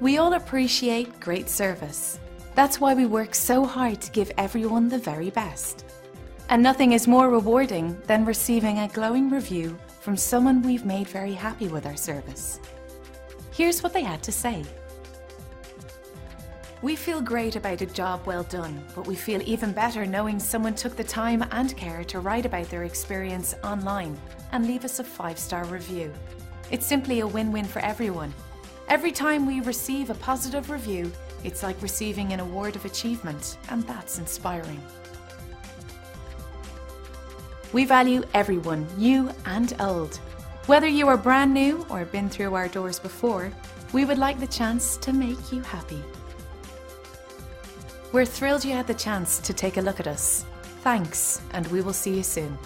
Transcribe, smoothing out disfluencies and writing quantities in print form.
We all appreciate great service. That's why we work so hard to give everyone the very best. And nothing is more rewarding than receiving a glowing review from someone we've made very happy with our service. Here's what they had to say. We feel great about a job well done, but we feel even better knowing someone took the time and care to write about their experience online and leave us a 5-star review. It's simply a win-win for everyone. Every time we receive a positive review, it's like receiving an award of achievement, and that's inspiring. We value everyone, new and old. Whether you are brand new or been through our doors before, we would like the chance to make you happy. We're thrilled you had the chance to take a look at us. Thanks, and we will see you soon.